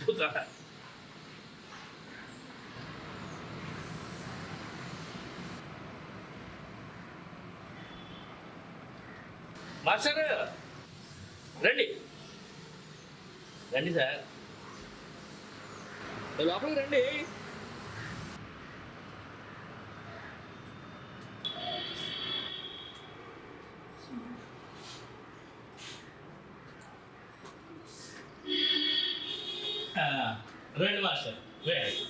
అద్భుత. మాస్టర్ రండి రండి సార్, లోపలికి రండి. రండి మాస్టర్ రండి.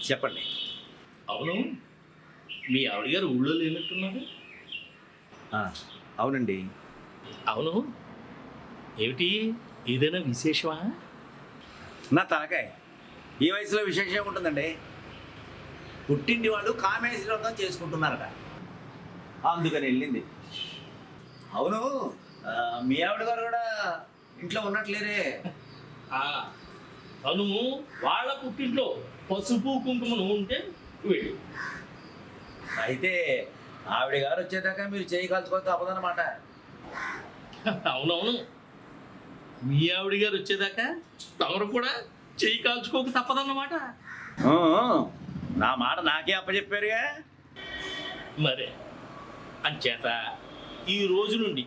చెప్పండి. అవును, మీ ఆవిడ గారు ఊళ్ళో లేనట్టున్నారు. అవునండి. అవును, ఏమిటి ఏదైనా విశేషమా? నా తలకాయ ఈ వయసులో విశేషం ఉంటుందండి. పుట్టింటి వాళ్ళు కామేశ్వర వ్రతం చేసుకుంటున్నారట, అందుకని వెళ్ళింది. అవును, మీ ఆవిడ గారు కూడా ఇంట్లో ఉన్నట్లేరే. తను వాళ్ళ పుట్టింట్లో పసుపు కుంకుమను ఉంటే వెళ్ళు. అయితే ఆవిడ గారు వచ్చేదాకా మీరు చేయి కాల్చుకోవచ్చు తప్పదన్నమాట. అవునవును, మీ ఆవిడ గారు వచ్చేదాకా తమరు కూడా చెయ్యి కాల్చుకోక తప్పదన్నమాట. నా మాట నాకే అప్పచెప్పారుగా. మరే అంచేత ఈ రోజు నుండి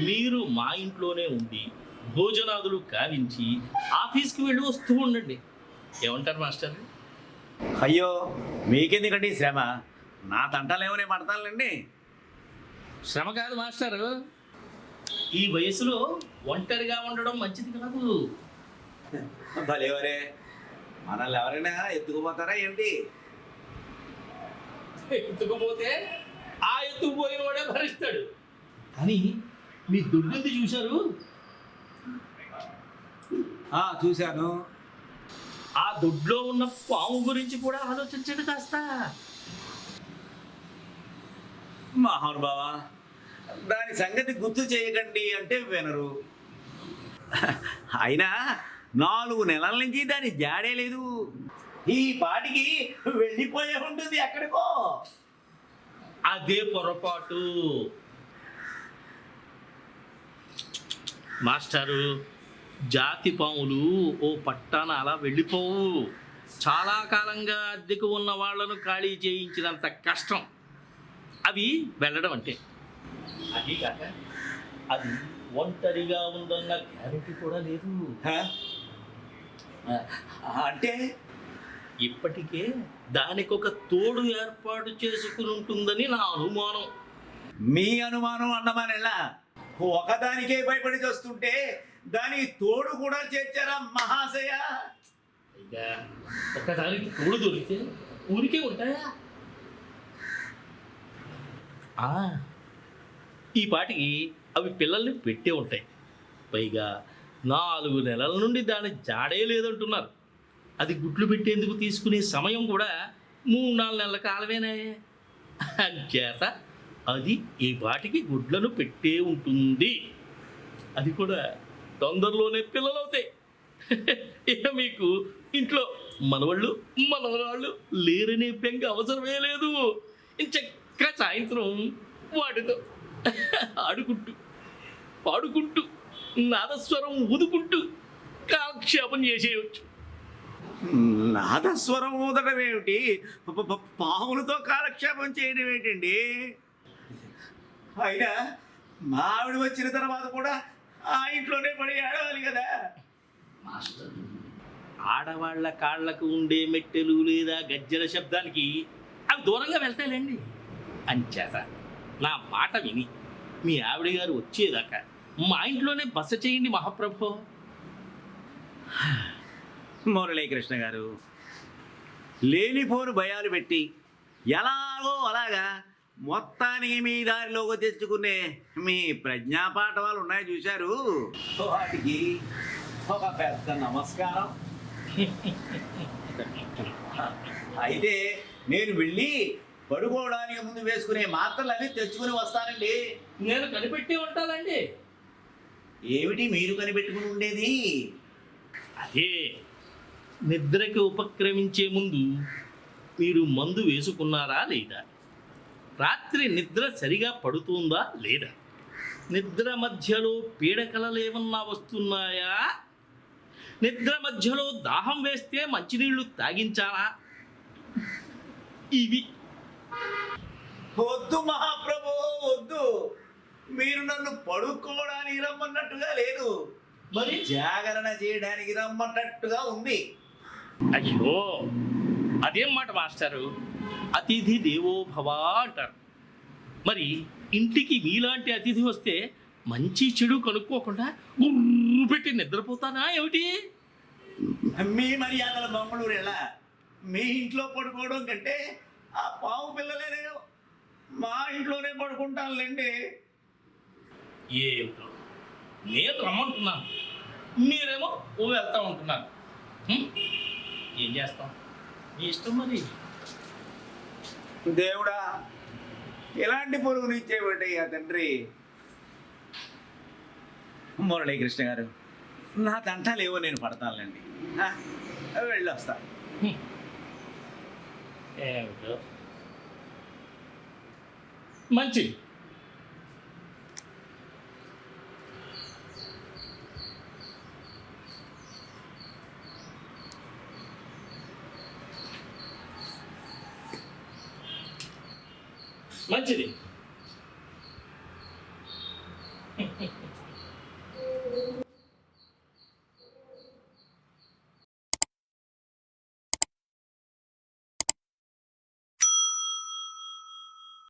మీరు మా ఇంట్లోనే ఉండి భోజనాదులు కావించి ఆఫీస్కి వెళ్ళి వస్తూ ఉండండి. ఏమంటారు మాస్టర్? అయ్యో, మీకెందుకండి శ్రమ? నా తంటాలేమో పడతానులేండి. శ్రమ కాదు మాస్టర్, ఈ వయసులో ఒంటరిగా ఉండడం మంచిది కాదు. భలేవరే, మనల్ని ఎవరైనా ఎత్తుకుపోతారా ఏంటి? ఎత్తుకుపోతే ఆ ఎత్తుకుపోయిన వాడే భరిస్తాడు. కానీ మీ దుడ్డుంది చూశారు? చూశాను. ఆ దొడ్లో ఉన్న పాము గురించి కూడా ఆలోచించండి కాస్త. మహానుభావ, దాని సంగతి గుర్తు చేయకండి అంటే వినరు. అయినా 4 నెలల నుంచి దాని జాడే లేదు. ఈ పాటికి వెళ్ళిపోయే ఉంటుంది ఎక్కడికో. అదే పొరపాటు మాస్టారు. జాతి పాములు ఓ పట్టాన అలా వెళ్ళిపోవు. చాలా కాలంగా అద్దెకు ఉన్న వాళ్లను ఖాళీ చేయించినంత కష్టం అవి వెళ్ళడం అంటే. అది కాక అది ఒంటరిగా ఉందన్న గ్యారెంటీ కూడా లేదు. అంటే ఇప్పటికే దానికి ఒక తోడు ఏర్పాటు చేసుకుని ఉంటుందని నా అనుమానం. మీ అనుమానం అన్నమానెలా? ఒకదానికే భయపడి వస్తుంటే దానికి తోడు కూడా చేర్చారా మహాశయ? ఇక ఒకదానికి తోడు దొరికితే ఊరికే ఉంటాయా? ఈ పాటికి అవి పిల్లల్ని పెట్టే ఉంటాయి. పైగా 4 నెలల నుండి దాని జాడే లేదంటున్నారు. అది గుడ్లు పెట్టేందుకు తీసుకునే సమయం కూడా 3-4 నెలల కాలమేనే. అంచేత అది ఈ పాటికి గుడ్లను పెట్టే ఉంటుంది. అది కూడా తొందరలోనే పిల్లలు అవుతాయి. ఇక మీకు ఇంట్లో మనవాళ్ళు మనవరాళ్ళు లేరనే బెంగ అవసరమే లేదు. చక్కగా సాయంత్రం వాటితో ఆడుకుంటూ పాడుకుంటూ నాదస్వరం ఊదుకుంటూ కాలక్షేపం చేసేయచ్చు. నాదస్వరం ఊదడం ఏమిటి? పాములతో కాలక్షేపం చేయడం ఏంటండి? అయినా మా ఆవిడ వచ్చిన తర్వాత కూడా ఆ ఇంట్లోనే పడి ఏడవాలి కదా. మాస్టర్, ఆడవాళ్ల కాళ్లకు ఉండే మెట్టెలు లేదా గజ్జల శబ్దానికి అవి దూరంగా వెళ్తాయిలేండి. అంచేత నా మాట విని మీ ఆవిడ గారు వచ్చేదాకా మా ఇంట్లోనే బస చేయండి మహాప్రభు. మురళీకృష్ణ గారు, లేనిపోను భయాలు పెట్టి ఎలాగో అలాగా మొత్తానికి మీ దారిలోకి తెచ్చుకునే మీ ప్రజ్ఞాపాఠవాలు ఉన్నాయి చూశారు, వాటికి ఒక పెద్ద నమస్కారం. అయితే నేను వెళ్ళి పడుకోవడానికి ముందు వేసుకునే మాత్రలు అవి తెచ్చుకుని వస్తానండి. నేను కనిపెట్టి ఉంటానండి. ఏమిటి మీరు కనిపెట్టుకుని ఉండేది? అదే, నిద్రకి ఉపక్రమించే ముందు మీరు మందు వేసుకున్నారా లేదా? రాత్రి నిద్ర సరిగా పడుతుందా లేదా? నిద్ర మధ్యలో పీడకలలేమన్నా వస్తున్నాయా? నిద్ర మధ్యలో దాహం వేస్తే మంచినీళ్లు తాగించాలా? ఇవి వద్దు మహాప్రభు, వద్దు. మీరు నన్ను పడుకోవడానికి రమ్మన్నట్టుగా లేదు, మరి జాగరణ చేయడానికి రమ్మన్నట్టుగా ఉంది. అయ్యో, అదేం మాట మాస్టారు? అతిథి దేవో భవ అంటారు. మరి ఇంటికి మీలాంటి అతిథి వస్తే మంచి చెడు కనుక్కోకుండా గుర్రు పెట్టి నిద్రపోతానా ఏమిటి? మీ మర్యాదల బొమ్మలూరు ఎలా? మీ ఇంట్లో పడుకోవడం కంటే ఆ పావు పిల్లలే మా ఇంట్లోనే పడుకుంటానులేండి. ఏమిటో, నేను రమ్మంటున్నాను, మీరేమో ఓ వెళ్తా ఉంటున్నారు. ఏం చేస్తాం, మీ ఇష్టం మరి. దేవుడా, ఎలాంటి పొరుగునిచ్చేవాడయ్యా తండ్రి. మురళీకృష్ణ గారు, నా తంటాలేవో నేను పడతానులేండి. వెళ్ళొస్తా. ఏమిటో మంచిది. మంచిది.